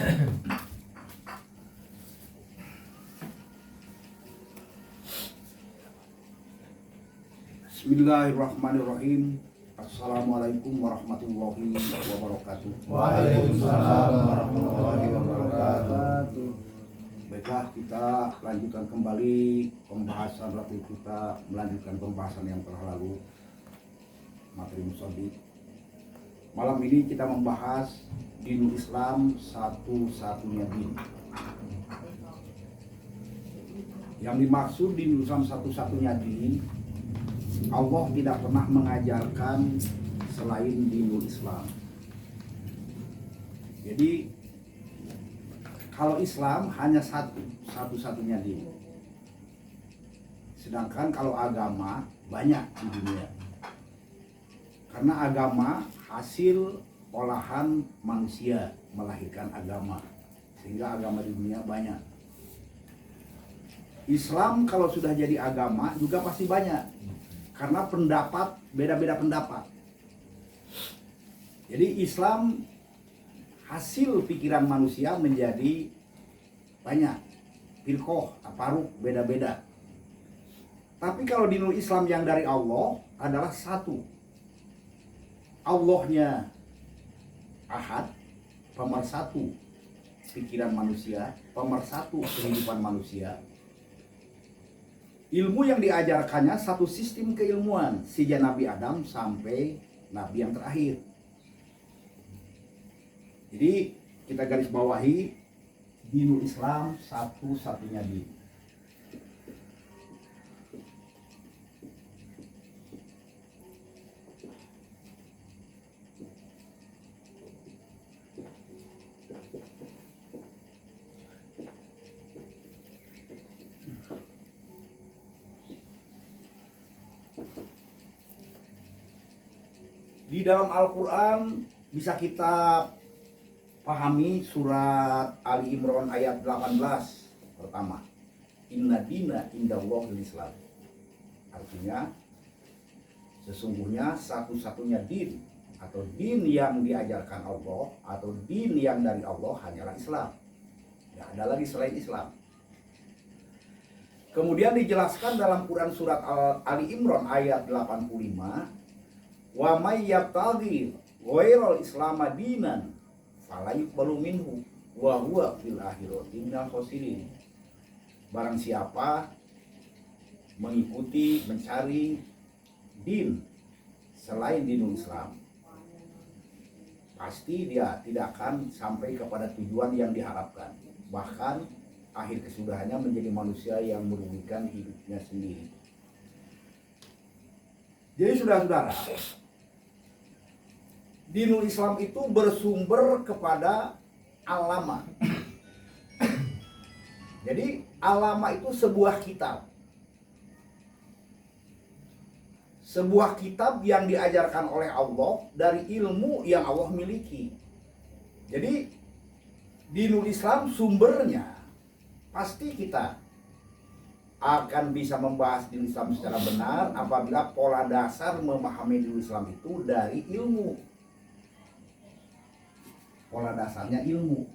Bismillahirrahmanirrahim. Assalamualaikum warahmatullahi wabarakatuh. Waalaikumsalam warahmatullahi wabarakatuh. Baiklah, kita lanjutkan kembali pembahasan kita, melanjutkan pembahasan yang telah lalu, materi musabik. Malam ini kita membahas dinul Islam, satu-satunya din. Yang dimaksud dinul Islam satu-satunya din, Allah tidak pernah mengajarkan selain dinul Islam. Jadi kalau Islam hanya satu-satunya din. Sedangkan kalau agama banyak di dunia. Karena agama hasil olahan manusia melahirkan agama. Sehingga agama di dunia banyak. Islam kalau sudah jadi agama juga pasti banyak. Karena pendapat, beda-beda pendapat. Jadi Islam hasil pikiran manusia menjadi banyak. Firqoh, tafarruq, beda-beda. Tapi kalau dinul Islam yang dari Allah adalah satu. Allahnya ahad, pemersatu pikiran manusia, pemersatu kehidupan manusia. Ilmu yang diajarkannya satu sistem keilmuan sejak Nabi Adam sampai Nabi yang terakhir. Jadi kita garis bawahi dinul Islam satu-satunya din. Di dalam Al-Quran bisa kita pahami surat Ali Imran ayat 18 pertama. Inna dina indallahil Islam. Artinya sesungguhnya satu-satunya din atau din yang diajarkan Allah atau din yang dari Allah hanyalah Islam. Tidak ada lagi selain Islam. Kemudian dijelaskan dalam Quran surat Ali Imran ayat 85. Wa may yabtaghi ghairal Islam dinan fala yuqbalu minhu wa huwa fil akhirati minal khasirin. Barang siapa mengikuti, mencari din selain dinul Islam, pasti dia tidak akan sampai kepada tujuan yang diharapkan. Bahkan akhir kesudahannya menjadi manusia yang merugikan hidupnya sendiri. Jadi saudara-saudara, dinul Islam itu bersumber kepada alama. Jadi alama itu sebuah kitab. Sebuah kitab yang diajarkan oleh Allah dari ilmu yang Allah miliki. Jadi dinul Islam sumbernya pasti kita akan bisa membahas dinul Islam secara benar apabila pola dasar memahami dinul Islam itu dari ilmu. Pola dasarnya ilmu.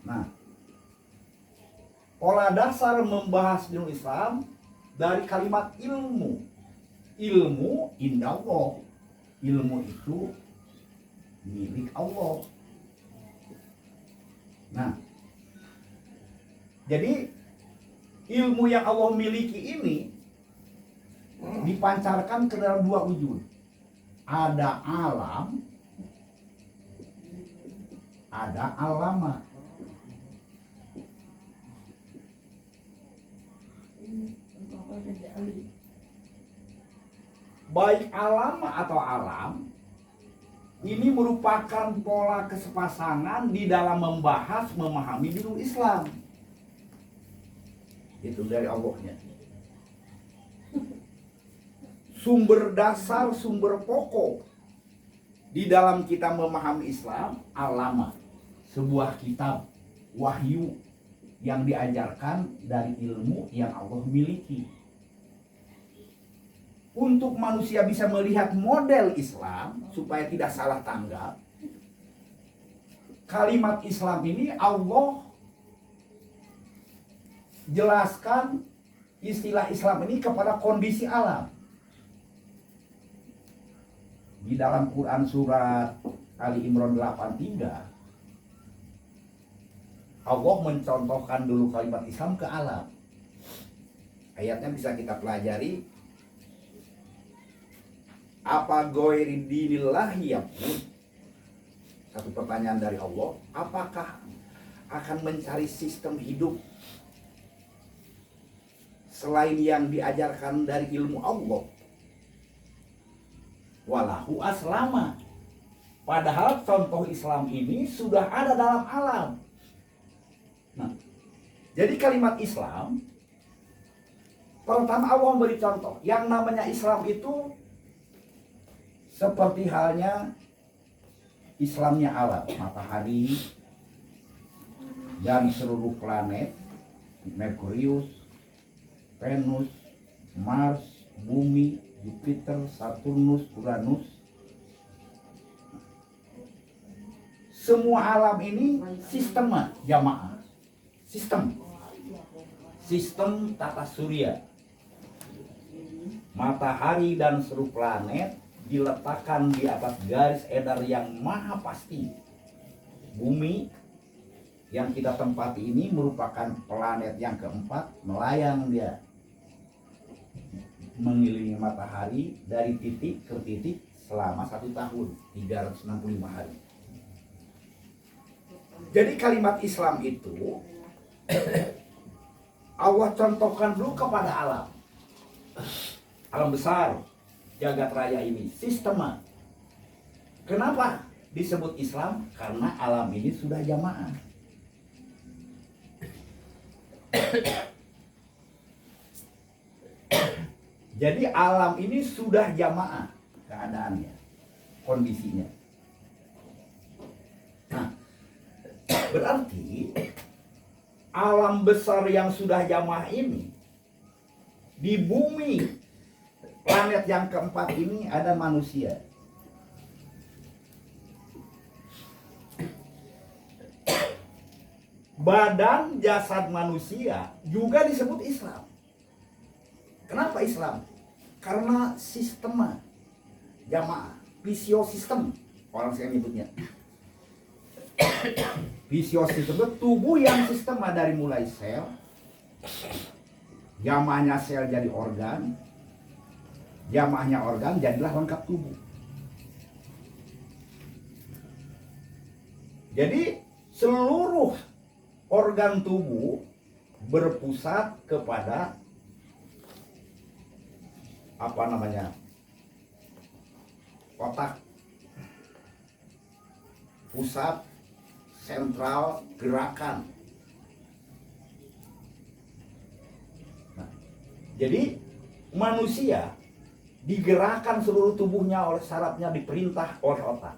Nah, pola dasar membahas dinul Islam dari kalimat ilmu. Ilmu indallah. Ilmu itu milik Allah. Nah, jadi ilmu yang Allah miliki ini dipancarkan ke dalam dua wujud. Ada alam, ada alama. Baik alama atau alam ini merupakan pola kesepasangan di dalam membahas, memahami dinul Islam. Itu dari Allahnya. Sumber dasar, sumber pokok di dalam kita memahami Islam, alama, sebuah kitab wahyu yang diajarkan dari ilmu yang Allah miliki. Untuk manusia bisa melihat model Islam supaya tidak salah tanggap, kalimat Islam ini Allah jelaskan istilah Islam ini kepada kondisi alam. Di dalam Quran surat Ali Imran 83, Allah mencontohkan dulu kalimat Islam ke alam. Ayatnya bisa kita pelajari. Apa ghairi dinillahi yabghun? Satu pertanyaan dari Allah, apakah akan mencari sistem hidup selain yang diajarkan dari ilmu Allah? Walahu aslama. Padahal contoh Islam ini sudah ada dalam alam. Nah, jadi kalimat Islam, pertama Allah memberi contoh. Yang namanya Islam itu seperti halnya Islamnya alam, matahari dan seluruh planet, Merkurius, Venus, Mars, Bumi, Jupiter, Saturnus, Uranus. Semua alam ini sistem jamaah. Sistem tata surya. Matahari dan seluruh planet diletakkan di atas garis edar yang maha pasti. Bumi yang kita tempati ini merupakan planet yang keempat, melayang dia mengelilingi matahari dari titik ke titik selama 1 tahun, 365 hari. Jadi kalimat Islam itu Allah contohkan dulu kepada alam. Alam besar, jagat raya ini, sistema. Kenapa disebut Islam? Karena alam ini sudah jamaah. Jadi alam ini sudah jamaah keadaannya, kondisinya. Nah, berarti alam besar yang sudah jamaah ini, di bumi planet yang keempat ini ada manusia. Badan jasad manusia juga disebut Islam. Kenapa Islam? Karena sistema jamaah, fisiosistem orang saya nyebutnya. Fisiosistem itu tubuh yang sistema dari mulai sel, jamaahnya sel jadi organ, jamaahnya organ jadilah lengkap tubuh. Jadi seluruh organ tubuh berpusat kepada otak, pusat sentral gerakan. Nah, jadi manusia digerakkan seluruh tubuhnya oleh sarafnya, diperintah oleh otak.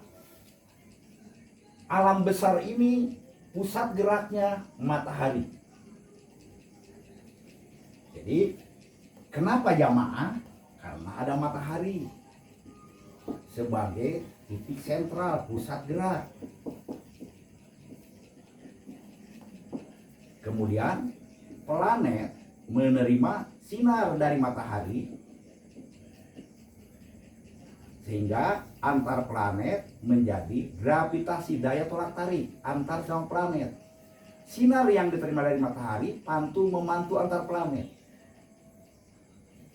Alam besar ini pusat geraknya matahari. Jadi kenapa jamaah? Karena ada matahari sebagai titik sentral, pusat gerak. Kemudian planet menerima sinar dari matahari sehingga antar planet menjadi gravitasi, daya tolak tarik antar sama planet. Sinar yang diterima dari matahari pantul memantul antar planet.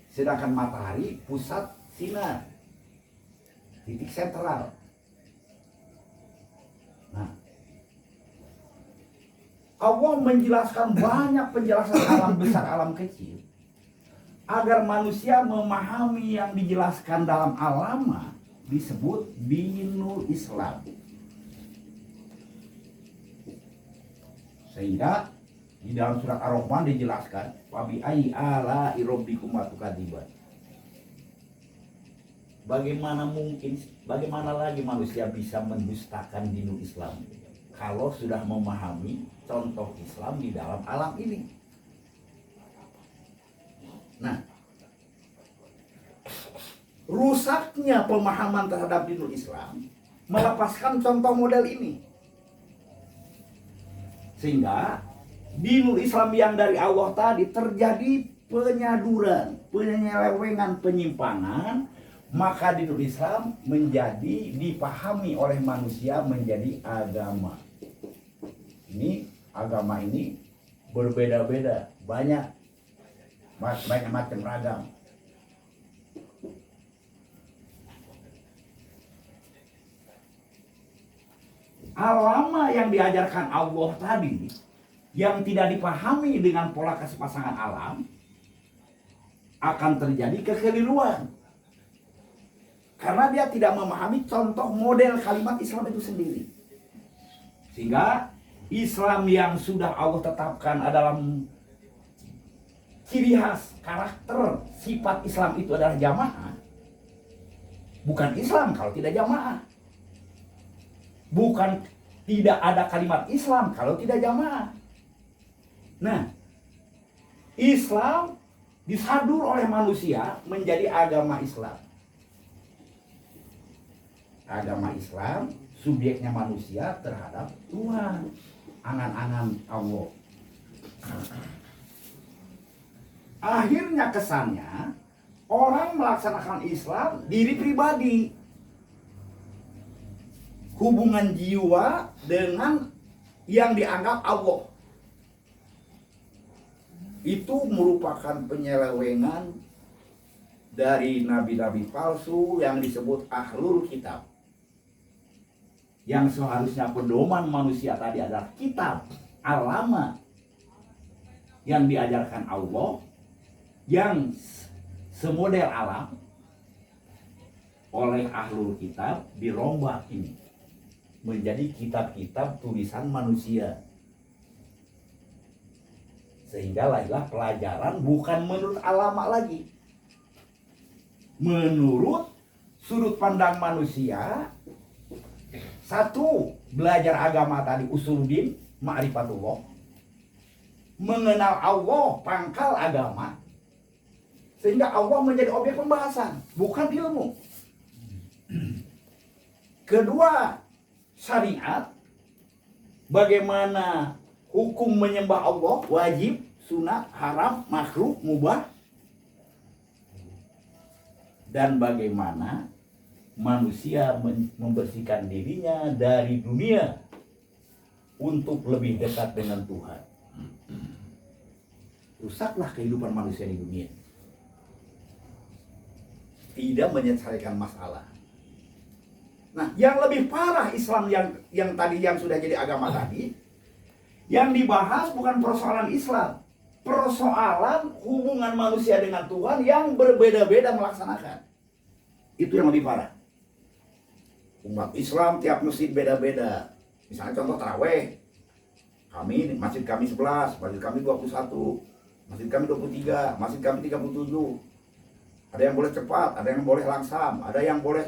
Sedangkan matahari pusat sinar, titik sentral. Nah, Allah menjelaskan banyak penjelasan alam besar, alam kecil, agar manusia memahami yang dijelaskan dalam alam disebut dinul Islam. Sehingga di dalam surat Ar-Rahman dijelaskan wabi ai ala irobbikum tukadiban. Bagaimana lagi manusia bisa mendustakan dinul Islam kalau sudah memahami contoh Islam di dalam alam ini. Nah, rusaknya pemahaman terhadap dinul Islam melepaskan contoh model ini. Sehingga dinul Islam yang dari Allah tadi terjadi penyaduran, penyelewengan, penyimpangan, maka dinul Islam menjadi dipahami oleh manusia menjadi agama. Ini agama ini berbeda-beda, banyak macam ragam. Agama yang diajarkan Allah tadi yang tidak dipahami dengan pola kesepasangan alam akan terjadi kekeliruan karena dia tidak memahami contoh model kalimat Islam itu sendiri. Sehingga Islam yang sudah Allah tetapkan adalah ciri khas, karakter, sifat Islam itu adalah jamaah. Bukan Islam kalau tidak jamaah. Bukan tidak ada kalimat Islam kalau tidak jamaah. Nah, Islam disadur oleh manusia menjadi agama Islam. Agama Islam subjeknya manusia terhadap Tuhan, angan-angan Allah. Akhirnya kesannya orang melaksanakan Islam diri pribadi, hubungan jiwa dengan yang dianggap Allah. Itu merupakan penyelewengan dari nabi-nabi palsu yang disebut ahlul kitab. Yang seharusnya pedoman manusia tadi adalah kitab, alama yang diajarkan Allah, yang semodel alam oleh ahlul kitab dirombak ini menjadi kitab-kitab tulisan manusia. Sehingga lahirlah pelajaran bukan menurut alama lagi, menurut sudut pandang manusia. Satu, belajar agama tadi usuluddin, ma'rifatullah, mengenal Allah, pangkal agama, sehingga Allah menjadi objek pembahasan, bukan ilmu. Kedua, syariat, bagaimana hukum menyembah Allah, wajib, sunat, haram, makruh, mubah, dan bagaimana manusia membersihkan dirinya dari dunia untuk lebih dekat dengan Tuhan. Rusaklah kehidupan manusia di dunia, tidak menyelesaikan masalah. Nah, yang lebih parah Islam yang tadi yang sudah jadi agama tadi, yang dibahas bukan persoalan Islam, persoalan hubungan manusia dengan Tuhan yang berbeda-beda melaksanakan. Itu yang lebih parah. Umat Islam tiap masjid beda-beda. Misalnya contoh taraweh, masjid kami 11, masjid kami 21, masjid kami 23, masjid kami 37. Ada yang boleh cepat, ada yang boleh langsam, ada yang boleh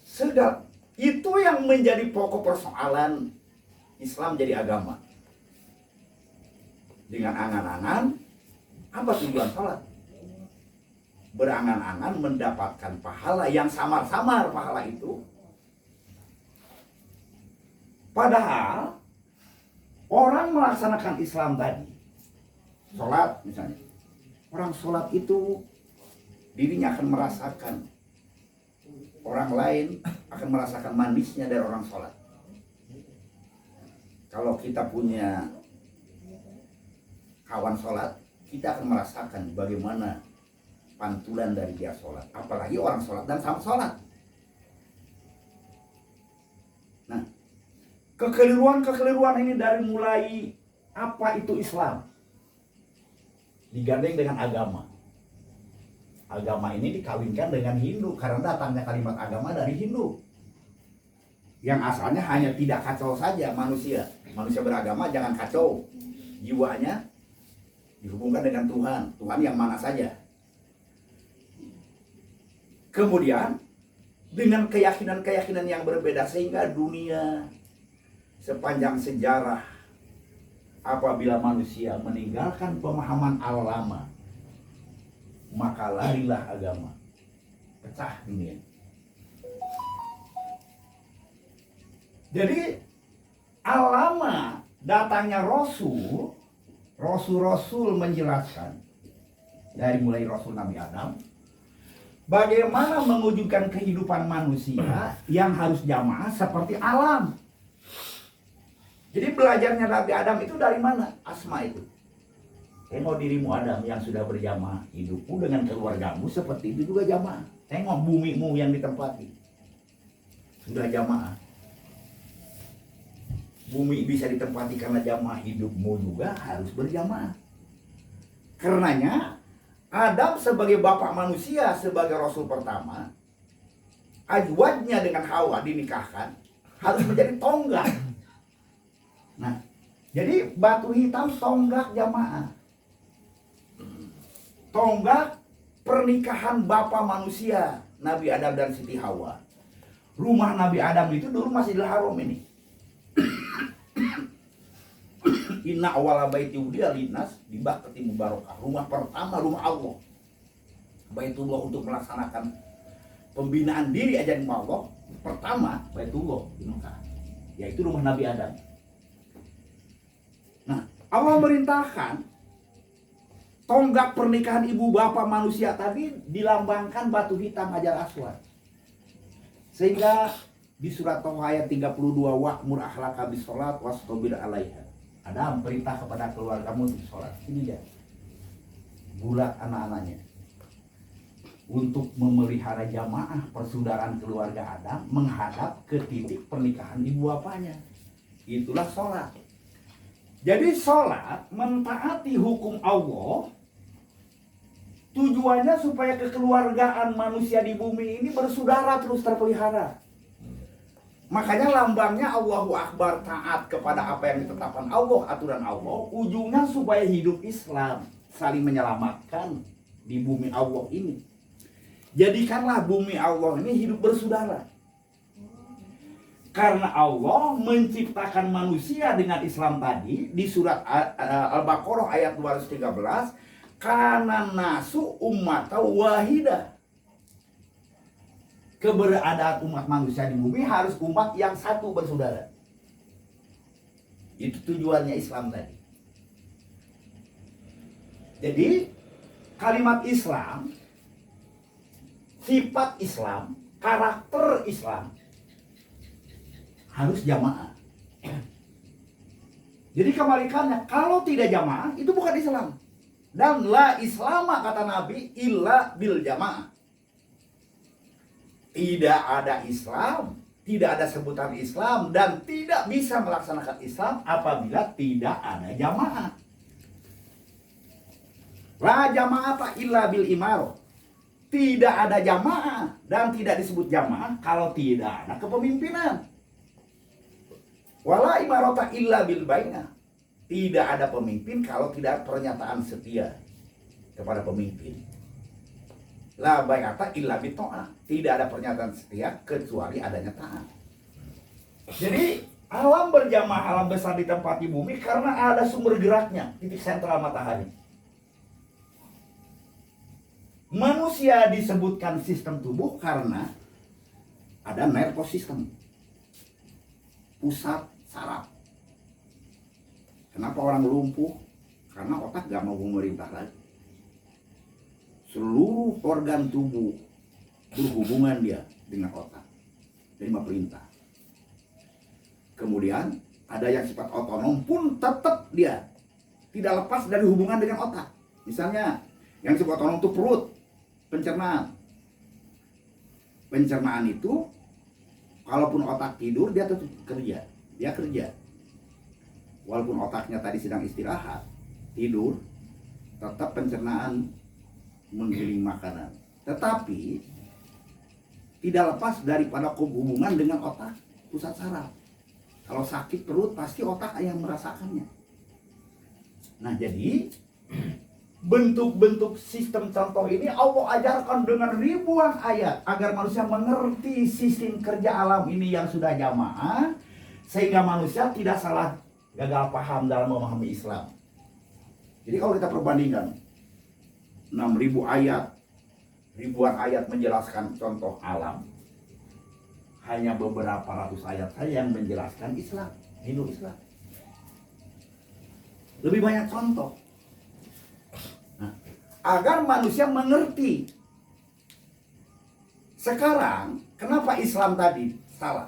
segala. Itu yang menjadi pokok persoalan Islam jadi agama. Dengan angan-angan, apa tujuan salat? Berangan-angan mendapatkan pahala yang samar-samar pahala itu. Padahal orang melaksanakan Islam tadi, sholat misalnya, orang sholat itu dirinya akan merasakan, orang lain akan merasakan manisnya dari orang sholat. Kalau kita punya kawan sholat, kita akan merasakan bagaimana pantulan dari dia sholat. Apalagi orang sholat dan sama sholat. Nah, kekeliruan ini dari mulai apa itu Islam digandeng dengan agama. Agama ini dikawinkan dengan Hindu karena datangnya kalimat agama dari Hindu. Yang asalnya hanya tidak kacau saja manusia. Manusia beragama jangan kacau. Jiwanya dihubungkan dengan Tuhan. Tuhan yang mana saja. Kemudian dengan keyakinan-keyakinan yang berbeda sehingga dunia sepanjang sejarah apabila manusia meninggalkan pemahaman al-lama, maka larilah agama, pecah dunia. Jadi al-lama datangnya Rasul menjelaskan dari mulai Rasul Nabi Adam bagaimana mewujudkan kehidupan manusia yang harus jamaah seperti alam. Jadi belajarnya Nabi Adam itu dari mana? Asma itu. Tengok dirimu Adam yang sudah berjamaah, hidupmu dengan keluargamu seperti itu juga jamaah. Tengok bumimu yang ditempati, sudah jamaah. Bumi bisa ditempati karena jamaah, hidupmu juga harus berjamaah. Karenanya Adam sebagai bapak manusia, sebagai Rasul pertama, ajwadnya dengan Hawa dinikahkan harus menjadi tonggak. Nah, jadi batu hitam tonggak jamaah, tonggak pernikahan bapak manusia Nabi Adam dan Siti Hawa. Rumah Nabi Adam itu dulu Masjidil Haram ini. Inna awala baiti wudi'a linnas bi Bakkati mubarakah. Rumah pertama, rumah Allah. Baitullah untuk melaksanakan pembinaan diri ajaran Allah. Pertama, Baitullah di Mekah, yaitu rumah Nabi Adam. Nah, Allah merintahkan tonggak pernikahan ibu bapak manusia tadi dilambangkan batu hitam Hajar Aswad. Sehingga di surat Toha ayat 32, wa'mur ahlaka bisolat wastabir 'alaiha. Adam perintah kepada keluargamu untuk sholat. Ini dia, bulat anak-anaknya, untuk memelihara jamaah persaudaraan keluarga Adam menghadap ke titik pernikahan ibu bapaknya. Itulah sholat. Jadi sholat mentaati hukum Allah, tujuannya supaya kekeluargaan manusia di bumi ini bersaudara terus terpelihara. Makanya lambangnya Allahu Akbar, taat kepada apa yang ditetapkan Allah, aturan Allah. Ujungnya supaya hidup Islam, saling menyelamatkan di bumi Allah ini. Jadikanlah bumi Allah ini hidup bersaudara. Karena Allah menciptakan manusia dengan Islam tadi di surat Al-Baqarah ayat 213, kana nasu ummatan wahidah. Keberadaan umat manusia di bumi harus umat yang satu bersaudara. Itu tujuannya Islam tadi. Jadi kalimat Islam, sifat Islam, karakter Islam harus jamaah. Jadi kebalikannya, kalau tidak jamaah itu bukan Islam. Dan la islama kata Nabi illa bil jamaah. Tidak ada Islam, tidak ada sebutan Islam, dan tidak bisa melaksanakan Islam apabila tidak ada jamaah. La jamaah illa bil imaroh. Tidak ada jamaah dan tidak disebut jamaah kalau tidak ada kepemimpinan. Wala imarota illa bil bainah. Tidak ada pemimpin kalau tidak ada pernyataan setia kepada pemimpin. La bai'ata illa bito'ah. Tidak ada pernyataan setia kecuali adanya taat. Jadi alam berjamaah, alam besar di tempat di bumi karena ada sumber geraknya, titik sentral matahari. Manusia disebutkan sistem tubuh karena ada nervous system, pusat saraf. Kenapa orang lumpuh? Karena otak gak mau memerintah lagi. Seluruh organ tubuh berhubungan dia dengan otak, terima perintah. Kemudian ada yang sifat otonom pun tetap dia tidak lepas dari hubungan dengan otak. Misalnya yang sifat otonom itu perut, pencernaan. Pencernaan itu kalaupun otak tidur dia tetap kerja, dia kerja. Walaupun otaknya tadi sedang istirahat, tidur, tetap pencernaan menggiling makanan. Tetapi tidak lepas daripada hubungan dengan otak, pusat saraf. Kalau sakit perut pasti otak yang merasakannya. Nah, jadi bentuk-bentuk sistem contoh ini Allah ajarkan dengan ribuan ayat agar manusia mengerti sistem kerja alam ini yang sudah jamaah, sehingga manusia tidak salah gagal paham dalam memahami Islam. Jadi kalau kita perbandingkan 6.000 ayat, ribuan ayat menjelaskan contoh alam, hanya beberapa ratus ayat saja yang menjelaskan Islam, hidup Islam. Lebih banyak contoh. Nah, agar manusia mengerti. Sekarang, kenapa Islam tadi salah?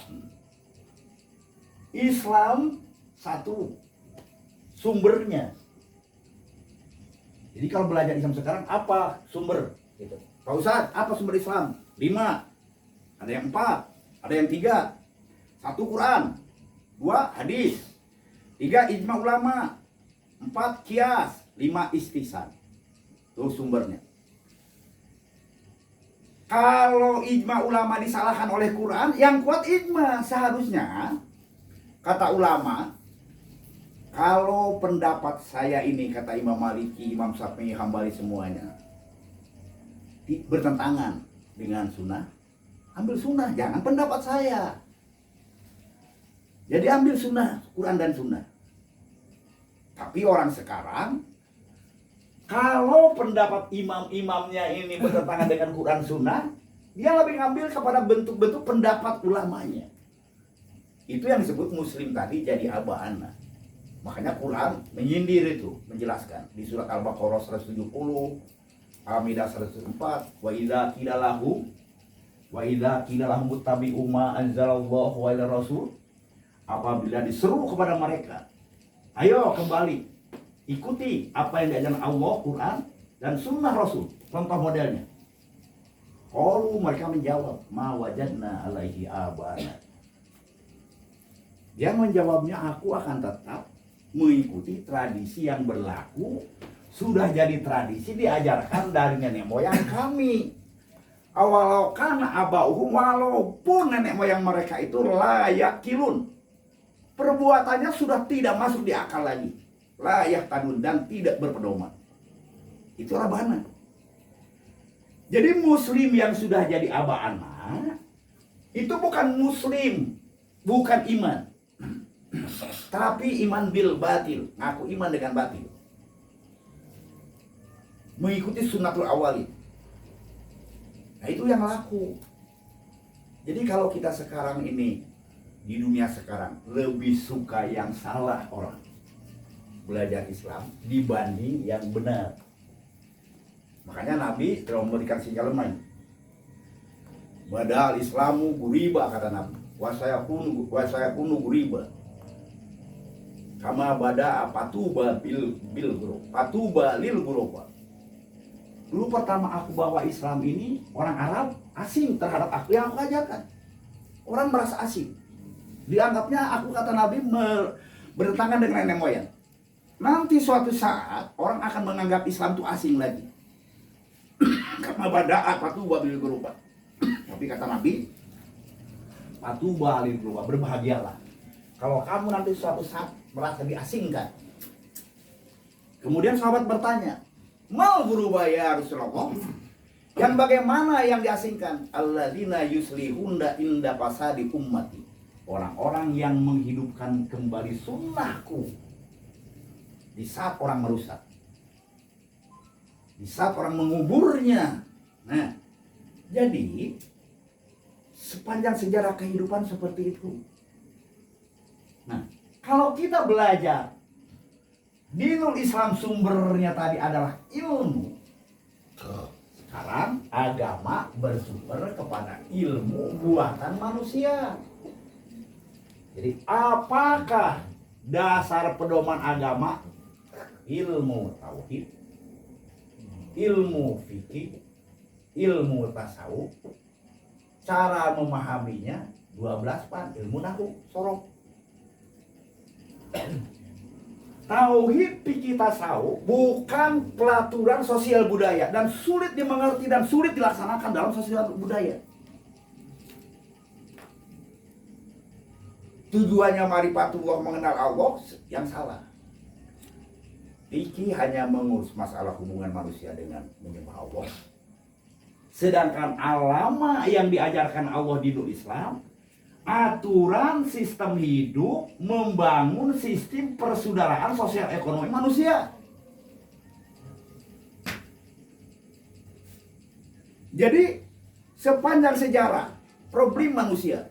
Islam satu sumbernya. Jadi kalau belajar Islam sekarang apa sumber? Gitu. Pak Ustadz, apa sumber Islam? 5. Ada yang 4, ada yang 3. 1 Quran, 2 hadis, 3 ijma ulama, 4 kias, 5 istihsan. Itu sumbernya. Kalau ijma ulama disalahkan oleh Quran, yang kuat ijma. Seharusnya kata ulama, kalau pendapat saya ini, kata Imam Maliki, Imam Syafi'i, Hambali semuanya bertentangan dengan sunnah, ambil sunnah, jangan pendapat saya. Jadi ambil sunnah, Quran dan sunnah. Tapi orang sekarang, kalau pendapat imam-imamnya ini bertentangan dengan Quran sunnah, dia lebih ngambil kepada bentuk-bentuk pendapat ulamanya. Itu yang disebut muslim tadi jadi aba-ana. Makanya Quran menyindir itu, menjelaskan. Di surat Al-Baqarah 170, Al-Maidah 104, wa idza qila lahum ittabi'u ma anzalallahu wa ila rasul. Apabila diseru kepada mereka, ayo kembali, ikuti apa yang diajarkan Allah, Quran, dan sunnah Rasul. Contoh modelnya. Qalu, mereka menjawab, ma wajadna alaihi abana. Dia menjawabnya, aku akan tetap mengikuti tradisi yang berlaku, sudah jadi tradisi diajarkan dari nenek moyang kami. Awalau kana abauhum, walaupun nenek moyang mereka itu layak kilun, perbuatannya sudah tidak masuk di akal lagi, layak tadun, dan tidak berpedoman. Itu abana. Jadi muslim yang sudah jadi abana itu bukan muslim, bukan iman, tapi iman bil batil, ngaku iman dengan batil, mengikuti sunnatul awalin. Nah itu yang laku. Jadi kalau kita sekarang ini di dunia sekarang lebih suka yang salah orang belajar Islam dibanding yang benar. Makanya Nabi telah memberikan sinyal lain. Badal Islamu guriba, kata Nabi. Wasayakunu guriba. Kama bada patuba bil patuba lil guroba. Dulu pertama aku bawa Islam ini, orang Arab asing terhadap aku yang aku ajarkan. Orang merasa asing. Dianggapnya aku, kata Nabi, bertentangan dengan nenek moyang. Nanti suatu saat orang akan menganggap Islam itu asing lagi. Karena bada'a patuba bil guruba. Tapi kata Nabi, patuba lil guruba, berbahagialah kalau kamu nanti suatu saat merasa diasingkan. Kemudian sahabat bertanya, mal guruba ya Rasulullah, yang bagaimana yang diasingkan? Alladzina yuslihunda inda fasadi ummati, orang-orang yang menghidupkan kembali sunnahku di saat orang merusak, di saat orang menguburnya. Nah, jadi sepanjang sejarah kehidupan seperti itu. Nah, kalau kita belajar dinul Islam sumbernya tadi adalah ilmu. Sekarang agama bersumber kepada ilmu buatan manusia. Jadi apakah dasar pedoman agama? Ilmu tauhid, ilmu fikih, ilmu tasawuf, cara memahaminya 12 pan, ilmu nahwu sorok. Tauhid fikih tasawuf bukan pelaturan sosial budaya dan sulit dimengerti dan sulit dilaksanakan dalam sosial budaya. Tujuannya marifatullah, mengenal Allah, yang salah. Fikih hanya mengurus masalah hubungan manusia dengan menyembah Allah. Sedangkan alama yang diajarkan Allah di dunia Islam, aturan sistem hidup, membangun sistem persaudaraan sosial ekonomi manusia. Jadi sepanjang sejarah problem manusia,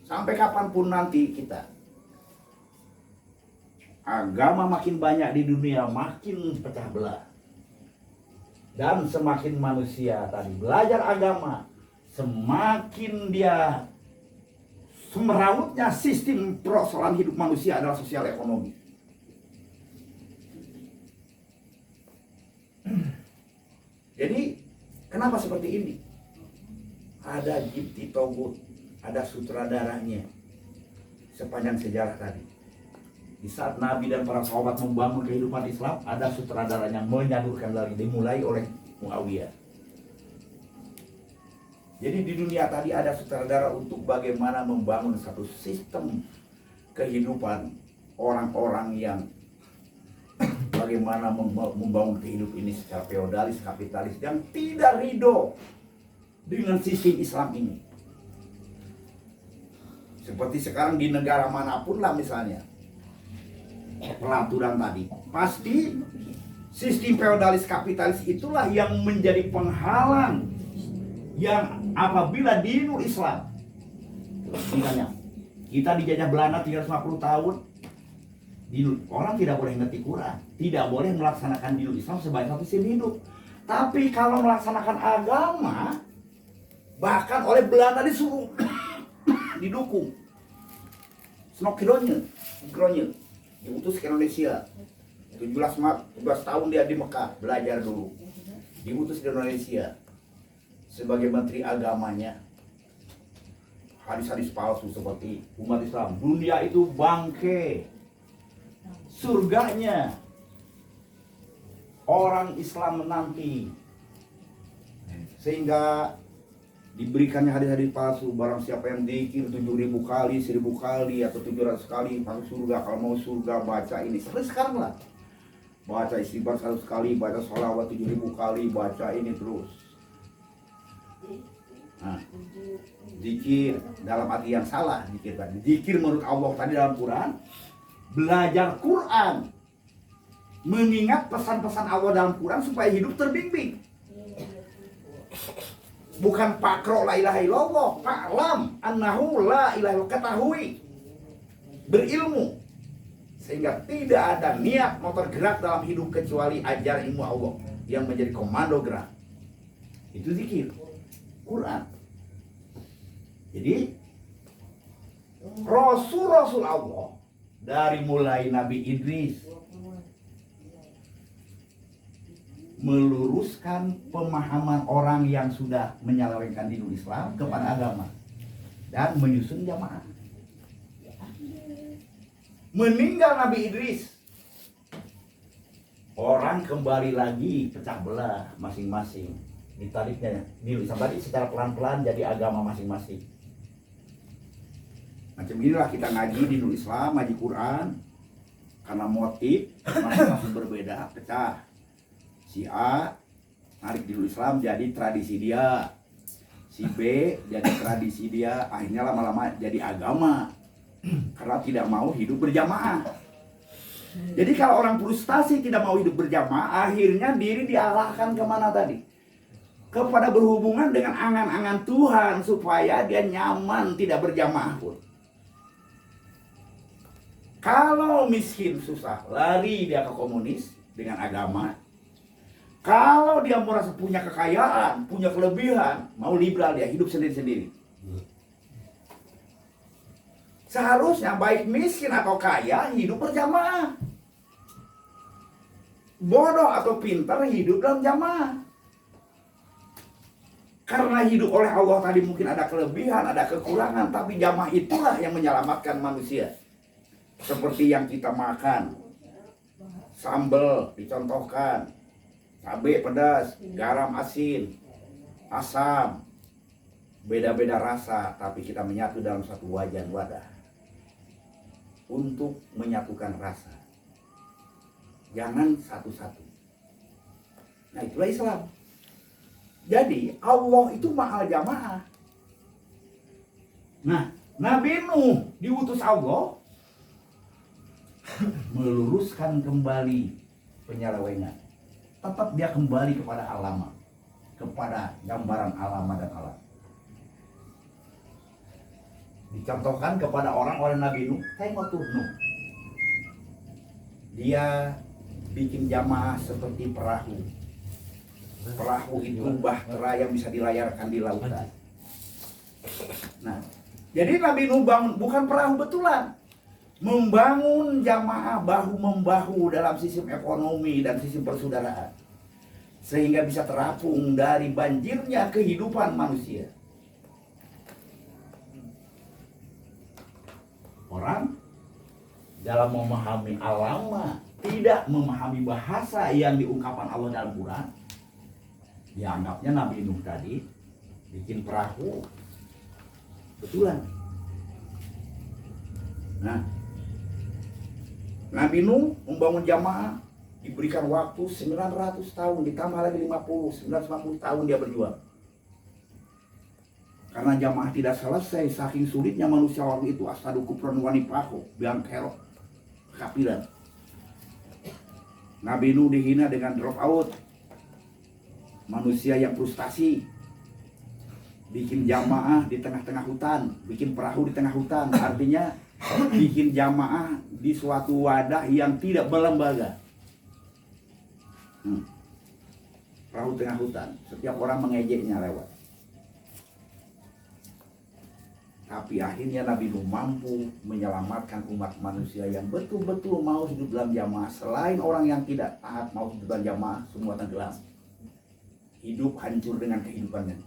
sampai kapanpun nanti kita agama makin banyak di dunia, makin pecah belah. Dan semakin manusia tadi belajar agama, semakin dia semerautnya sistem persoalan hidup manusia adalah sosial ekonomi. Jadi kenapa seperti ini? Ada Jipti Togut, ada sutradaranya sepanjang sejarah tadi. Di saat Nabi dan para sahabat membangun kehidupan Islam, ada sutradaranya menyalurkan lagi, dimulai oleh Muawiyah. Jadi di dunia tadi ada sutradara untuk bagaimana membangun satu sistem kehidupan orang-orang yang bagaimana membangun kehidupan ini secara feodalis, kapitalis, yang tidak ridho dengan sistem Islam ini. Seperti sekarang di negara manapun lah misalnya, peraturan tadi, pasti sistem feodalis kapitalis itulah yang menjadi penghalang, yang apabila dinul Islam, misalnya kita dijajah Belanda 350 tahun, orang tidak boleh ngerti Quran, tidak boleh melaksanakan dinul Islam sebagai satu sistem hidup. Tapi kalau melaksanakan agama, bahkan oleh Belanda disuruh didukung. Snokronye diutus ke Indonesia 17 tahun dia di Mekah belajar dulu, diutus di Indonesia sebagai menteri agamanya. Hadis-hadis palsu seperti umat Islam, dunia itu bangke, surganya orang Islam menanti, sehingga diberikannya hadis-hadis palsu. Barang siapa yang zikir 7.000 kali, 1.000 kali, atau 700 kali masuk surga. Kalau mau surga baca ini. Seperti sekarang lah, baca istighfar 100 kali, baca sholawat 7.000 kali, baca ini terus. Nah, zikir dalam arti yang salah. Zikir menurut Allah tadi dalam Quran, belajar Quran, mengingat pesan-pesan Allah dalam Quran supaya hidup terbimbing. Bukan pakro la ilaha illallah, fa'lam annahu la ilaha illallah, ketahui, berilmu, sehingga tidak ada niat mau tergerak dalam hidup kecuali ajar ilmu Allah yang menjadi komando gerak. Itu zikir Quran. Jadi Rasul-Rasul Allah dari mulai Nabi Idris meluruskan pemahaman orang yang sudah menyelewengkan dinul Islam kepada agama dan menyusun jamaah. Meninggal Nabi Idris, orang kembali lagi pecah belah masing-masing. Ditariknya dinul Islam tadi secara pelan-pelan jadi agama masing-masing. Macam inilah kita ngaji dinul Islam, ngaji Quran, karena motif masing-masing berbeda, pecah. Si A narik dinul Islam jadi tradisi dia, si B jadi tradisi dia, akhirnya lama-lama jadi agama karena tidak mau hidup berjamaah. Jadi kalau orang frustasi tidak mau hidup berjamaah, akhirnya diri diarahkan kemana tadi? Kepada berhubungan dengan angan-angan Tuhan supaya dia nyaman tidak berjamaah pun. Kalau miskin susah, lari dia ke komunis dengan agama. Kalau dia merasa punya kekayaan, punya kelebihan, mau liberal, dia hidup sendiri-sendiri. Seharusnya baik miskin atau kaya hidup berjamaah. Bodoh atau pintar hidup dalam jamaah. Karena hidup oleh Allah tadi mungkin ada kelebihan, ada kekurangan, tapi jamaah itulah yang menyelamatkan manusia. Seperti yang kita makan, sambal dicontohkan, cabai pedas, garam asin, asam, beda-beda rasa, tapi kita menyatu dalam satu wadah untuk menyatukan rasa. Jangan satu-satu. Nah itulah Islam. Jadi Allah itu mahal jamaah. Nah Nabi Nuh diutus Allah meluruskan kembali penyelewengan. Tetap dia kembali kepada alam, kepada gambaran alam dan alam. Dicontohkan kepada orang-orang Nabi Nuh, tengok tuh Nuh. dia bikin jamaah seperti perahu. Perahu itu bahtera yang bisa dilayarkan di lautan. Nah, jadi Nabi Nuh bangun bukan perahu betulan, membangun jamaah bahu membahu dalam sistem ekonomi dan sistem persaudaraan, sehingga bisa terapung dari banjirnya kehidupan manusia. Orang dalam memahami alama tidak memahami bahasa yang diungkapkan Allah dalam Quran, dianggapnya Nabi Nuh tadi bikin perahu betulan. Nah, Nabi Nuh membangun jamaah, diberikan waktu 900 tahun, ditambah lagi 950 tahun dia berjuang. Karena jamaah tidak selesai, saking sulitnya manusia waktu itu, asadu kufran wa nifaqo, biang kerok, kafiran. Nabi Nuh dihina dengan drop out. Manusia yang frustasi, bikin jamaah di tengah-tengah hutan, bikin perahu di tengah hutan, artinya bikin jamaah di suatu wadah yang tidak berlembaga. Perahu tengah hutan, setiap orang mengejeknya lewat. Tapi akhirnya Nabi Nuh mampu menyelamatkan umat manusia yang betul-betul mau hidup dalam jamaah. Selain orang yang tidak taat mau hidup dalam jamaah, semua tenggelam. Hidup hancur dengan kehidupannya.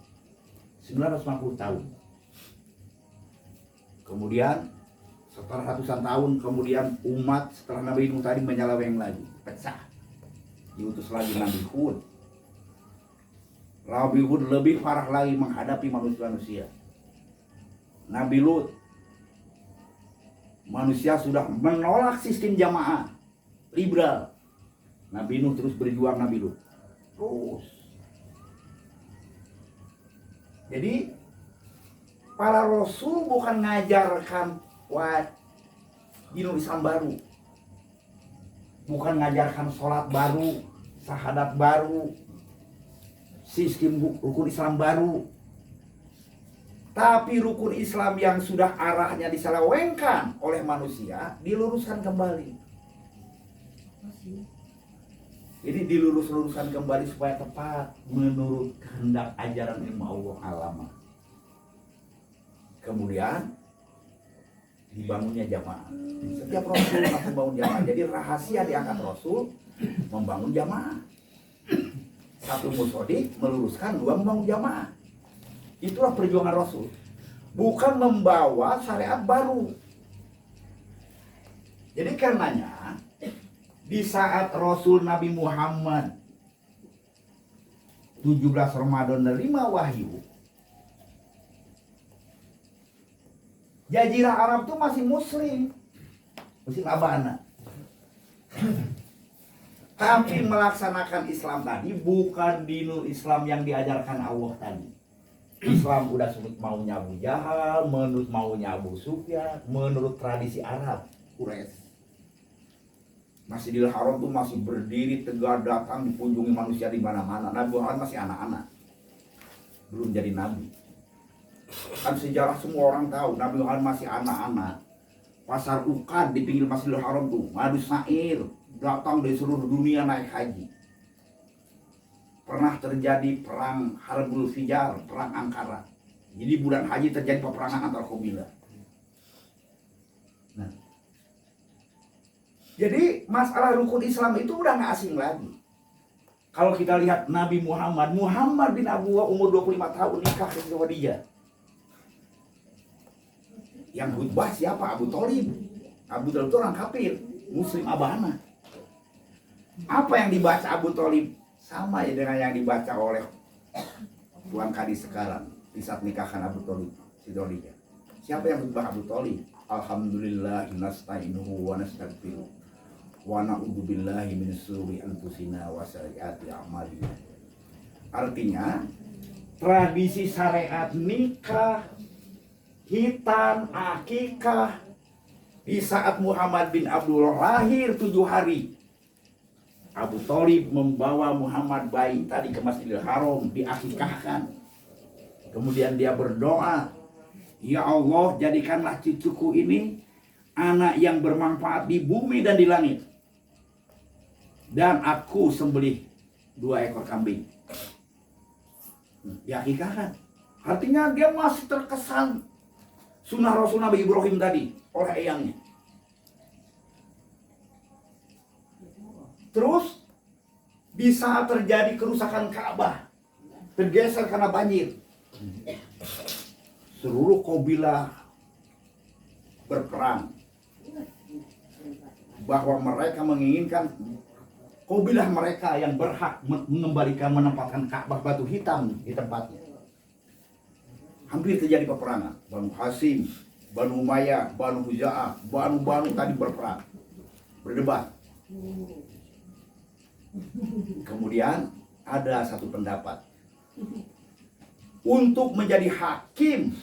950 tahun. Kemudian setelah ratusan tahun kemudian umat setelah Nabi Nuh tadi menyeleweng lagi, pecah. Diutus lagi Nabi Hud. Nabi Hud lebih parah lagi menghadapi manusia-manusia. Nabi Lut, manusia sudah menolak sistem jamaah liberal. Nabi Nuh terus berjuang, Nabi Lut terus. Jadi para rasul bukan ngajarkan dinul Islam baru, bukan ngajarkan sholat baru, syahadat baru, sistem rukun Islam baru. Tapi rukun Islam yang sudah arahnya diselewengkan oleh manusia diluruskan kembali. Jadi dilurus-luruskan kembali supaya tepat menurut kehendak ajaran ilmu Allah alama. Kemudian dibangunnya jamaah. Setiap rasul harus membangun jamaah. Jadi rahasia diangkat rasul membangun jamaah. Satu musodik meluruskan, dua membangun jamaah. Itulah perjuangan Rasul. Bukan membawa syariat baru. Jadi karenanya di saat Rasul Nabi Muhammad 17 Ramadan menerima wahyu, Jazirah Arab itu masih muslim abana. Tapi melaksanakan Islam tadi bukan dinul Islam yang diajarkan Allah tadi. Islam udah maunya Abu Jahal, menurut maunya Abu Sufyan, menurut tradisi Arab, Quraisy. Masjidil Haram tuh masih berdiri tegak, datang dikunjungi manusia di mana-mana. Nabi Muhammad masih anak-anak, belum jadi nabi. Kan sejarah semua orang tahu Nabi Muhammad masih anak-anak. Pasar Ukad di pinggir Masjidil Haram tuh, madu syair, datang dari seluruh dunia naik haji. Pernah terjadi perang Harbul Fijar, perang Angkara. Jadi bulan haji terjadi peperangan antar kabilah. Nah, jadi masalah rukun Islam itu udah gak asing lagi. Kalau kita lihat Nabi Muhammad bin Abdullah umur 25 tahun nikah ke Khadijah. Yang khutbah siapa? Abu Thalib. Abu Thalib itu orang kafir, muslim abana. Apa yang dibaca Abu Thalib? Sama ya dengan yang dibaca oleh Tuan Kadis sekarang di saat nikahkan Abu Thalib si Khadijah. Siapa yang khutbah Abu Thalib? Alhamdulillah nasta'inuhu wa nastaghfiruh wa na'udzu billahi min syururi anfusina wa sayyiati a'malina. Artinya tradisi syariat nikah, hitan, akikah di saat Muhammad bin Abdullah lahir 7 hari. Abu Thalib membawa Muhammad bayi tadi ke Masjidil Haram, diakikahkan. Kemudian dia berdoa, ya Allah jadikanlah cucuku ini anak yang bermanfaat di bumi dan di langit. dan aku sembelih 2 ekor kambing. Diakikahkan. Artinya dia masih terkesan sunnah Rasul Nabi Ibrahim tadi oleh eyangnya. Terus di saat terjadi kerusakan Ka'bah, tergeser karena banjir, seluruh kabilah berperang bahwa mereka menginginkan kabilah mereka yang berhak mengembalikan menempatkan Ka'bah batu hitam di tempatnya. Hampir terjadi peperangan. Banu Hasim, Banu Umayyah, Banu Huza'ah, Banu tadi berperang, berdebat. Kemudian ada satu pendapat untuk menjadi hakim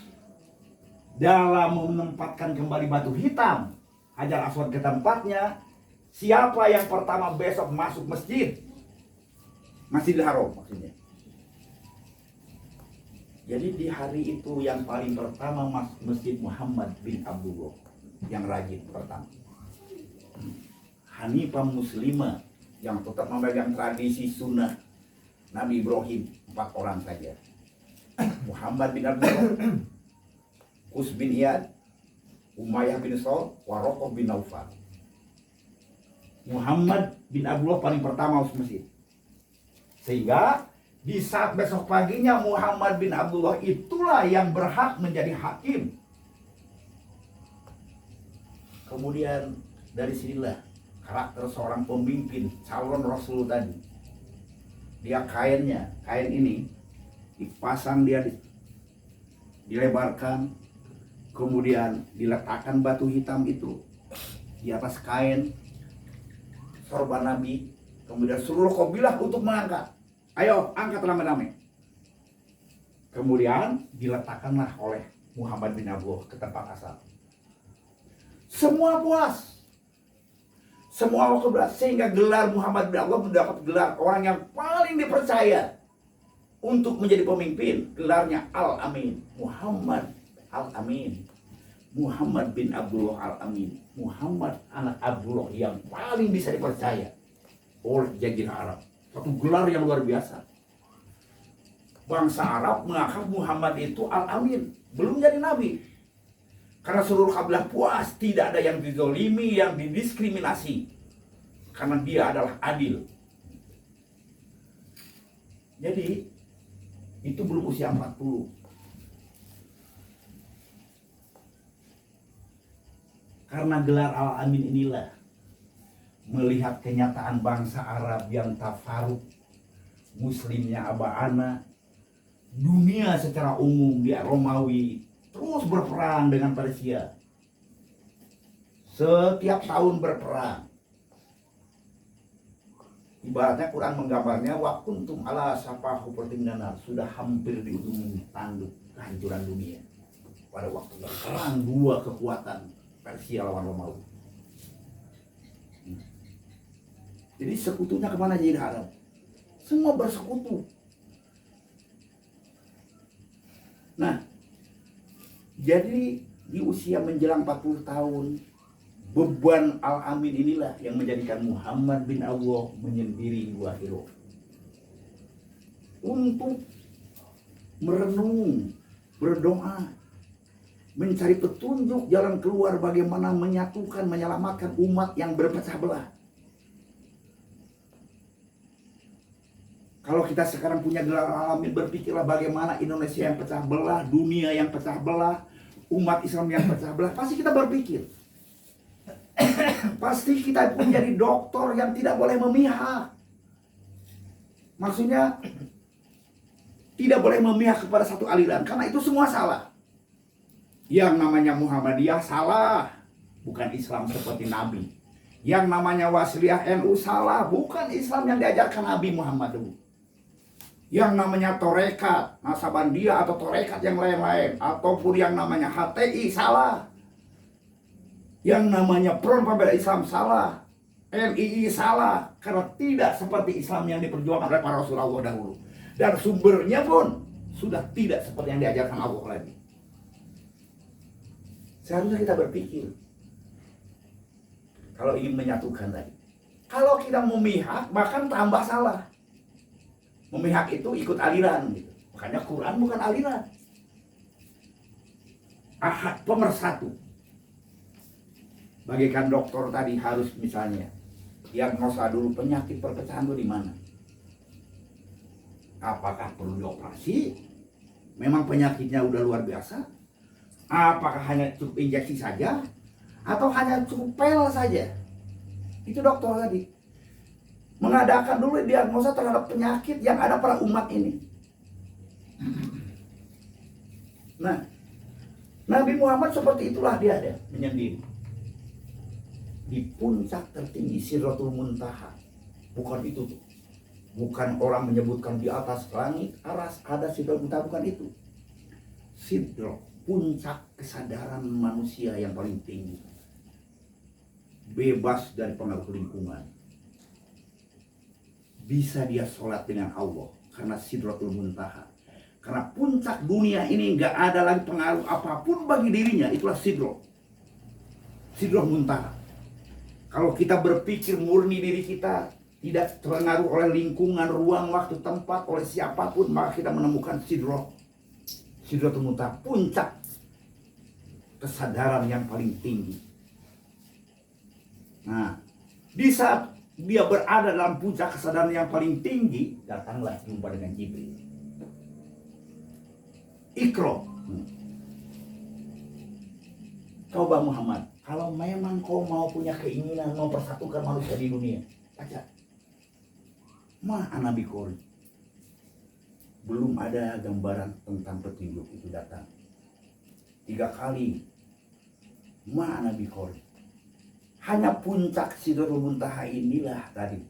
dalam menempatkan kembali batu hitam Hajar Aswad ke tempatnya. Siapa yang pertama besok masuk masjid, Masjidil Haram maksudnya. Jadi di hari itu yang paling pertama masuk masjid Muhammad bin Abdullah yang rajin pertama. Hanifah Muslimah yang tetap memegang tradisi sunnah Nabi Ibrahim, 4 orang saja. Muhammad bin Abdullah, Qus bin Iyad, Umayyah bin Saud, Waraqah bin Naufal. Muhammad bin Abdullah paling pertama masuk masjid. Sehingga di saat besok paginya Muhammad bin Abdullah itulah yang berhak menjadi hakim. Kemudian dari sinilah karakter seorang pemimpin calon Rasul tadi. Dia kain ini dipasang, dia dilebarkan, kemudian diletakkan batu hitam itu di atas kain sorban Nabi, kemudian seluruh kabilah untuk mengangkat. Ayo angkat rame-rame. Kemudian diletakkanlah oleh Muhammad bin Abdullah ke tempat asal. Semua puas, semua kebelas, sehingga gelar Muhammad bin Abdullah mendapat gelar orang yang paling dipercaya untuk menjadi pemimpin. Gelarnya Al-Amin, Muhammad Al-Amin, Muhammad bin Abdullah Al-Amin, Muhammad anak Abdullah yang paling bisa dipercaya oleh Jazirah Arab. Satu gelar yang luar biasa. Bangsa Arab menganggap Muhammad itu Al-Amin, belum jadi nabi. Karena seluruh kabilah puas, tidak ada yang dizolimi, yang didiskriminasi. Karena dia adalah adil. Jadi, itu belum usia 40. Karena gelar Al-Amin inilah, melihat kenyataan bangsa Arab yang tafaruk, muslimnya aba'ana, dunia secara umum dia Romawi terus berperang dengan Persia. Setiap tahun berperang. Ibaratnya Quran menggambarnya wa kuntum ala safahu pertingganan, sudah hampir di ujung tanduk kehancuran dunia. Pada waktu berperang dua kekuatan Persia lawan Romawi. Jadi sekutunya kemana Jazirah Arab? Semua bersekutu. Nah, jadi di usia menjelang 40 tahun, beban Al-Amin inilah yang menjadikan Muhammad bin Abdullah menyendiri gua Hiro untuk merenung, berdoa, mencari petunjuk jalan keluar bagaimana menyatukan, menyelamatkan umat yang berpecah belah. Kalau kita sekarang punya gelar Al-Amin, berpikirlah bagaimana Indonesia yang pecah belah, dunia yang pecah belah, umat Islam yang pecah belah. Pasti kita berpikir, pasti kita pun jadi dokter yang tidak boleh memihak. Maksudnya tidak boleh memihak kepada satu aliran, karena itu semua salah. Yang namanya Muhammadiyah salah, bukan Islam seperti Nabi. Yang namanya Wasliyah NU salah, bukan Islam yang diajarkan Nabi Muhammad dulu. Yang namanya Torekat, Nasabandiyah atau Torekat yang lain-lain, ataupun yang namanya HTI salah. Yang namanya Front Pembela Islam salah, NII salah, karena tidak seperti Islam yang diperjuangkan oleh para Rasulullah dahulu. Dan sumbernya pun sudah tidak seperti yang diajarkan Allah lagi. Seharusnya kita berpikir, kalau ingin menyatukan tadi, Kalau kita memihak, bahkan tambah salah. Memihak itu ikut aliran gitu. Makanya Quran bukan aliran. Ahad, pemersatu. Bagaikan dokter tadi harus misalnya diagnosa dulu penyakit perpecahan itu di mana. Apakah perlu dioperasi? Memang penyakitnya udah luar biasa? Apakah hanya cukup injeksi saja? Atau hanya cukup pel saja? Itu dokter tadi. Mengadakan dulu diagnosa terhadap penyakit yang ada pada umat ini. Nah, Nabi Muhammad seperti itulah dia ada, menyendiri. Di puncak tertinggi Sidratul Muntaha. Bukan itu tuh. Bukan orang menyebutkan di atas langit aras ada Sidratul Muntaha, bukan itu. Sidro, puncak kesadaran manusia yang paling tinggi. Bebas dari pengaruh lingkungan. Bisa dia sholat dengan Allah karena Sidratul Muntaha. Karena puncak dunia ini nggak ada lagi pengaruh apapun bagi dirinya, itulah Sidro. Sidro Muntaha. Kalau kita berpikir murni diri kita tidak terpengaruh oleh lingkungan, ruang, waktu, tempat, oleh siapapun, maka kita menemukan Sidratul Muntaha, puncak kesadaran yang paling tinggi. Nah, di saat dia berada dalam puncak kesadaran yang paling tinggi, datanglah jumpa dengan Jibril. Iqra. Coba Muhammad, kalau memang kau mau punya keinginan mempersatukan manusia di dunia, baca. Nabi Qori. Belum ada gambaran tentang petunjuk itu datang. 3 kali. Nabi Qori. Hanya puncak Sidratul Muntaha inilah tadi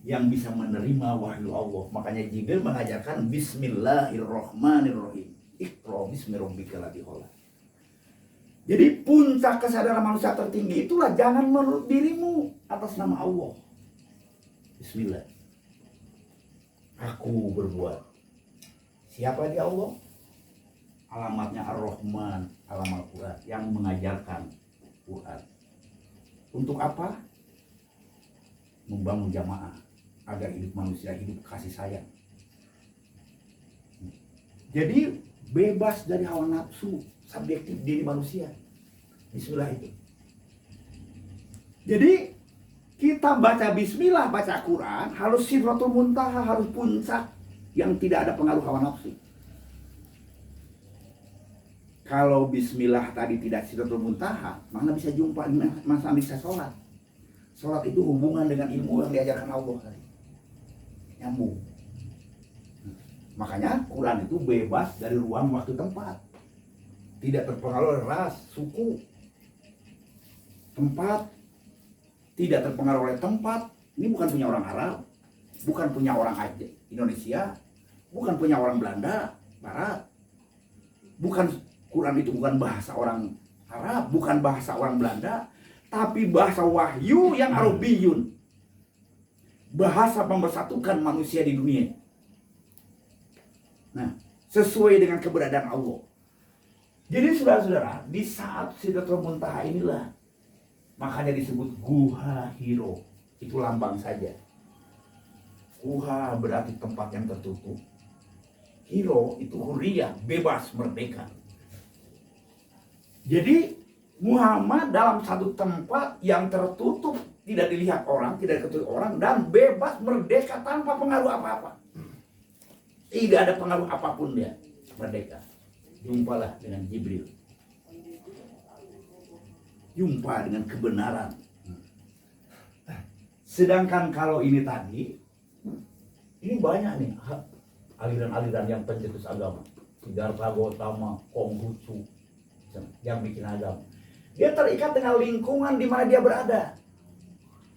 yang bisa menerima wahyu Allah. Makanya Jibril mengajarkan Bismillahirrahmanirrahim. Iqra bismi rabbikal ladzi khalaq. Jadi puncak kesadaran manusia tertinggi itulah jangan menurut dirimu atas nama Allah. Bismillah. Aku berbuat. Siapa dia Allah? Alamatnya Ar-Rahman, alamat Quran yang mengajarkan Quran. Untuk apa? Membangun jamaah agar hidup manusia hidup kasih sayang. Jadi bebas dari hawa nafsu subjektif diri manusia. Bismillah itu. Jadi kita baca bismillah, baca Quran, harus Sidratul Muntaha, harus puncak yang tidak ada pengaruh hawa nafsu. Kalau bismillah tadi tidak Sidratul Muntaha, mana bisa jumpa, mana bisa sholat. Sholat itu hubungan dengan ilmu yang diajarkan Allah tadi. Nyambung. Makanya Quran itu bebas dari ruang, waktu, tempat. Tidak terpengaruh oleh ras, suku, tempat. Tidak terpengaruh oleh tempat. Ini bukan punya orang Arab, bukan punya orang Indonesia, bukan punya orang Belanda, Barat. Bukan, Quran itu bukan bahasa orang Arab, bukan bahasa orang Belanda, tapi bahasa wahyu yang Arabiyun. Bahasa mempersatukan manusia di dunia. Nah, sesuai dengan keberadaan Allah. Jadi saudara-saudara, di saat Sidratul Muntaha inilah, makanya disebut Guha Hiro. Itu lambang saja. Guha berarti tempat yang tertutup. Hiro itu huriyah, bebas, merdeka. Jadi Muhammad dalam satu tempat yang tertutup, tidak dilihat orang, tidak diketahui orang, dan bebas, merdeka tanpa pengaruh apa-apa. Tidak ada pengaruh apapun dia, merdeka. Jumpalah dengan Jibril. Jumpa dengan kebenaran. Sedangkan kalau ini tadi, ini banyak nih aliran-aliran yang pencetus agama. Siddhartha Gautama, Konghucu, yang bikin agama. Dia terikat dengan lingkungan di mana dia berada.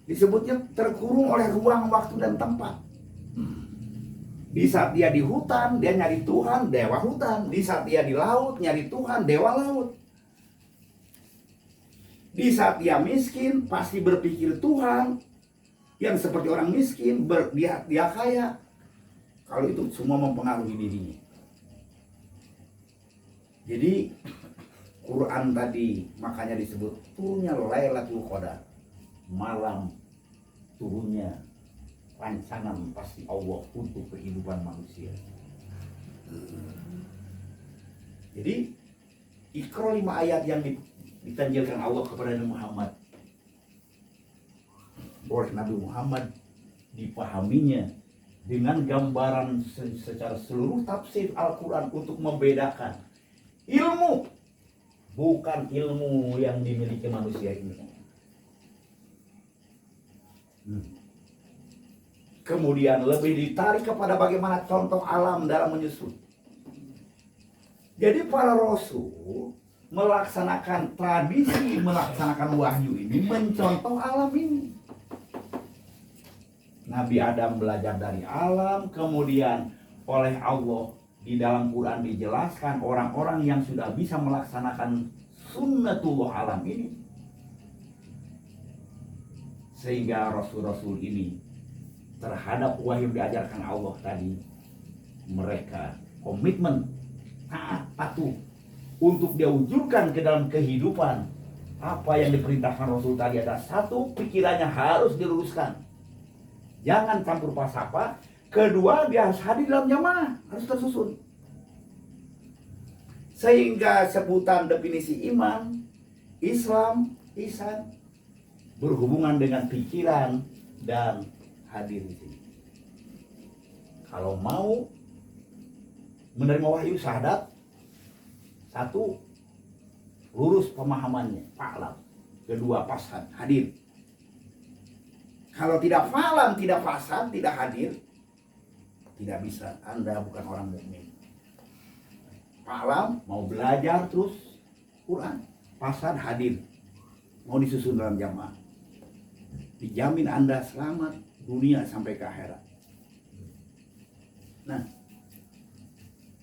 Disebutnya terkurung oleh ruang, waktu, dan tempat. Di saat dia di hutan, dia nyari Tuhan, dewa hutan. Di saat dia di laut, nyari Tuhan, dewa laut. Di saat dia miskin, pasti berpikir Tuhan. Yang seperti orang miskin, dia kaya. Kalau itu semua mempengaruhi dirinya. Jadi Quran tadi makanya disebut turunnya Lailatul Qadar, malam turunnya rancangan pasti Allah untuk kehidupan manusia. Jadi Iqra 5 ayat yang ditanjilkan Allah kepada Nabi Muhammad oleh Nabi Muhammad dipahaminya dengan gambaran secara seluruh tafsir Al-Quran untuk membedakan ilmu bukan ilmu yang dimiliki manusia ini. Kemudian lebih ditarik kepada bagaimana contoh alam dalam menyusun. Jadi para rasul melaksanakan tradisi, melaksanakan wahyu ini mencontoh alam ini. Nabi Adam belajar dari alam, kemudian oleh Allah di dalam Quran dijelaskan orang-orang yang sudah bisa melaksanakan sunnatullah alam ini. Sehingga rasul-rasul ini terhadap wahyu diajarkan Allah tadi, mereka komitmen taat patuh untuk diwujudkan ke dalam kehidupan. Apa yang diperintahkan Rasul tadi ada satu, pikirannya harus diluruskan, jangan campur pasapa. Kedua, dia harus hadir dalam jamaah, harus tersusun. Sehingga sebutan definisi iman, Islam, ihsan berhubungan dengan pikiran dan hadir di sini. Kalau mau menerima wahyu syahadat, satu, lurus pemahamannya, fa'lam. Kedua, fasad, hadir. Kalau tidak fa'lam, tidak fasad, tidak hadir, tidak bisa, Anda bukan orang mukmin. Fa'lam, mau belajar terus Quran, fasad, hadir, mau disusun dalam jamaah, dijamin Anda selamat dunia sampai ke akhirat. Nah,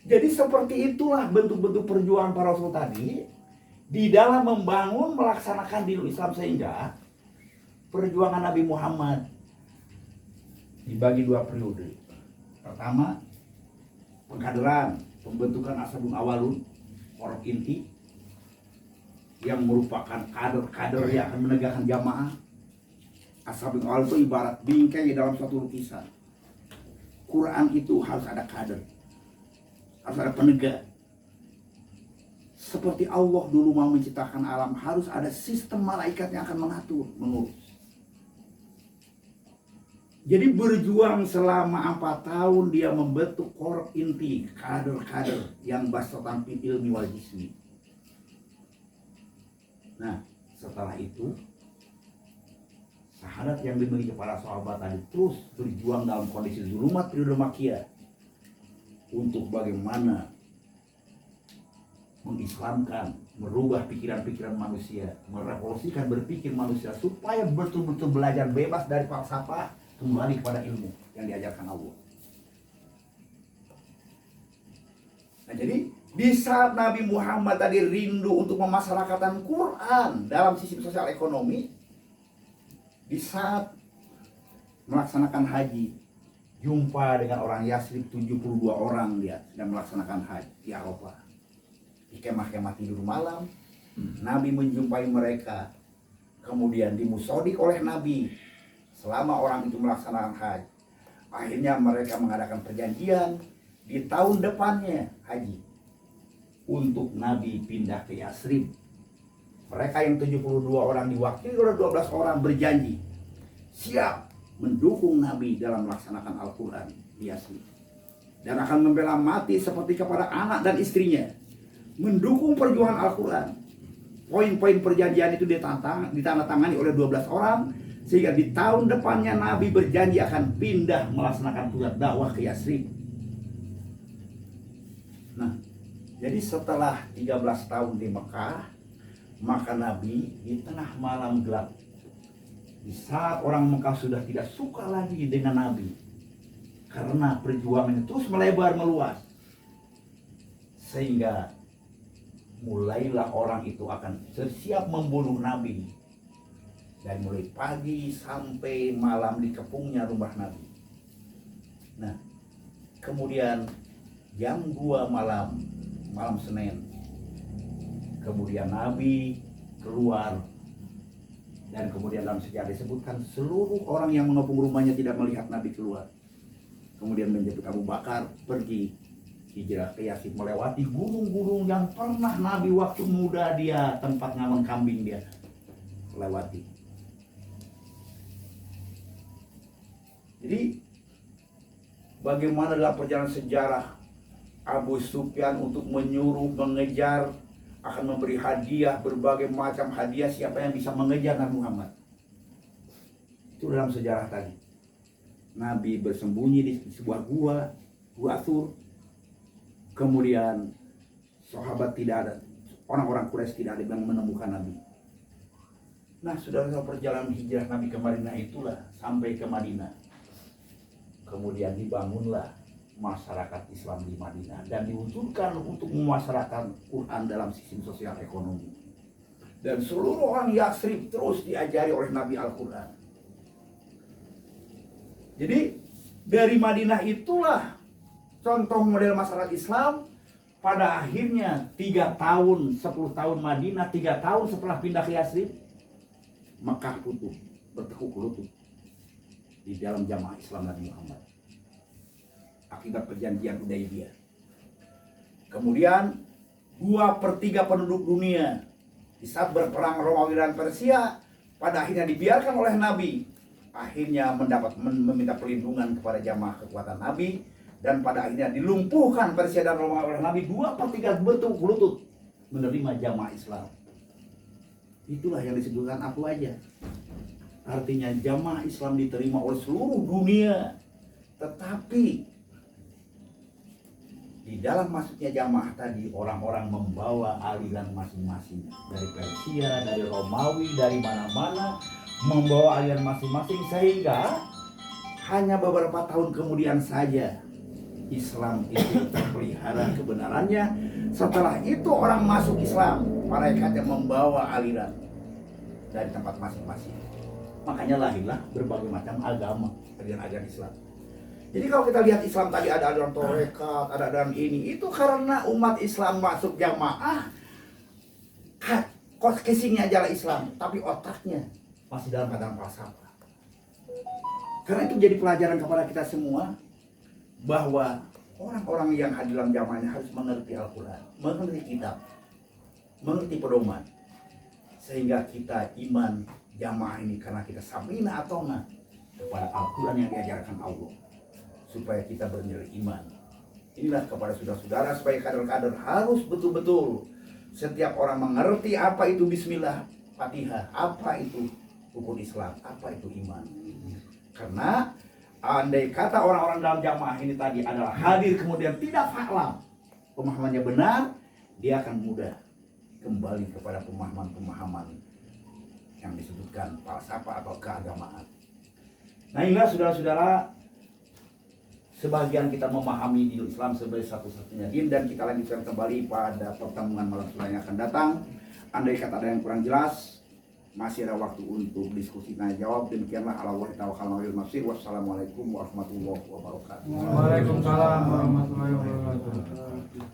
jadi seperti itulah bentuk-bentuk perjuangan para rasul tadi di dalam membangun, melaksanakan dinul Islam, sehingga perjuangan Nabi Muhammad dibagi dua periode. Pertama, pengkaderan, pembentukan Ashabul Awalun, orang inti yang merupakan kader-kader yang akan menegakkan jamaah. Ashabul Awalun itu ibarat bingkai di dalam suatu lukisan. Quran itu harus ada kader, harus ada penegak. Seperti Allah dulu mau menciptakan alam, harus ada sistem malaikat yang akan mengatur, mengurus. Jadi berjuang selama 4 tahun dia membentuk korp inti, kader-kader yang basatan fil ilmi wal jismi. Nah, setelah itu syahadat yang dimiliki para sahabat tadi terus berjuang dalam kondisi zulumat periode Makkiyah untuk bagaimana mengislamkan, merubah pikiran-pikiran manusia, merevolusikan berpikir manusia supaya betul-betul belajar bebas dari falsafah, kembali kepada ilmu yang diajarkan Allah. Nah, jadi di saat Nabi Muhammad tadi rindu untuk memasyarakatkan Quran dalam sisi sosial ekonomi, di saat melaksanakan haji, jumpa dengan orang Yasrib, 72 orang dia sedang melaksanakan haji di Arafah. Di kemah-kemah tidur malam, Nabi menjumpai mereka, kemudian dimusodik oleh Nabi selama orang itu melaksanakan haji. Akhirnya mereka mengadakan perjanjian di tahun depannya haji untuk Nabi pindah ke Yasrib. Mereka yang 72 orang diwakili oleh 12 orang berjanji siap mendukung Nabi dalam melaksanakan Al-Quran di Yasrib, dan akan membela mati seperti kepada anak dan istrinya, mendukung perjuangan Al-Quran. Poin-poin perjanjian itu ditandatangani oleh 12 orang, sehingga di tahun depannya Nabi berjanji akan pindah melaksanakan tugas dakwah ke Yasrib. Nah, jadi setelah 13 tahun di Mekah, maka Nabi di tengah malam gelap, di saat orang Mekah sudah tidak suka lagi dengan Nabi karena perjuangannya terus melebar meluas, sehingga mulailah orang itu akan bersiap membunuh Nabi. Dari mulai pagi sampai malam dikepungnya rumah Nabi. Nah, kemudian jam 2 malam Senin, kemudian Nabi keluar Dan kemudian dalam sejarah disebutkan seluruh orang yang mengepung rumahnya tidak melihat Nabi keluar. Kemudian menjemput Abu Bakar pergi hijrah ke Yasrib, melewati gunung-gunung yang pernah Nabi waktu muda dia tempat ngamen kambing dia lewati. Jadi bagaimana dalam perjalanan sejarah Abu Sufyan untuk menyuruh mengejar, akan memberi hadiah, berbagai macam hadiah, siapa yang bisa mengejar Nabi Muhammad. Itu dalam sejarah tadi. Nabi bersembunyi di sebuah gua Thur. Kemudian sahabat tidak ada, orang-orang Quraisy tidak ada yang menemukan Nabi. Nah, saudara, perjalanan hijrah Nabi ke Madinah itulah sampai ke Madinah. Kemudian dibangunlah masyarakat Islam di Madinah dan diwujudkan untuk memasyarakatkan Quran dalam sistem sosial ekonomi. Dan seluruh orang Yasrib terus diajari oleh Nabi Al-Quran. Jadi dari Madinah itulah contoh model masyarakat Islam. Pada akhirnya 3 tahun, 10 tahun Madinah, 3 tahun setelah pindah ke Yasrib, Mekah putus, bertekuk lutut di dalam jamaah Islam Nabi Muhammad akibat perjanjian Hudaybiyah. Kemudian 2/3 penduduk dunia di saat berperang Romawi dan Persia pada akhirnya dibiarkan oleh Nabi, akhirnya meminta perlindungan kepada jamaah kekuatan Nabi, dan pada akhirnya dilumpuhkan Persia dan Romawi oleh Nabi. 2/3 bertekuk lutut menerima jamaah Islam. Itulah yang disebutkan aku aja. Artinya jamaah Islam diterima oleh seluruh dunia. Tetapi di dalam masuknya jamaah tadi, orang-orang membawa aliran masing-masing. Dari Persia, dari Romawi, dari mana-mana, membawa aliran masing-masing, sehingga hanya beberapa tahun kemudian saja Islam itu terpelihara kebenarannya. Setelah itu orang masuk Islam, mereka yang membawa aliran dari tempat masing-masing. Makanya lahirlah berbagai macam agama, aliran Islam. Jadi kalau kita lihat Islam tadi ada aliran Torekat, ada aliran ini, itu karena umat Islam masuk jamaah, casingnya adalah Islam, tapi otaknya masih dalam keadaan falsafah. Karena itu jadi pelajaran kepada kita semua bahwa orang-orang yang hadir dalam jamaahnya harus mengerti Al-Quran, mengerti kitab, mengerti pedoman, sehingga kita iman jamaah ini karena kita samina atona kepada Al-Quran yang diajarkan Allah, supaya kita bernilai iman. Inilah kepada saudara-saudara, supaya kader-kader harus betul-betul setiap orang mengerti apa itu Bismillah, Fatihah, apa itu rukun Islam, apa itu iman. Karena andai kata orang-orang dalam jamaah ini tadi adalah hadir kemudian tidak faham, pemahamannya benar, dia akan mudah kembali kepada pemahaman-pemahaman yang disebutkan falsafah atau keagamaan. Nah, inilah saudara-saudara, sebagian kita memahami din Islam sebagai satu-satunya din, dan kita lanjutkan kembali pada pertemuan malam Selasa yang akan datang. Andai kata ada yang kurang jelas, masih ada waktu untuk diskusi tanya jawab. Demikianlah ala wahi tawakal ma'il nafsir. Wassalamualaikum warahmatullahi wabarakatuh. Waalaikumsalam warahmatullahi wabarakatuh.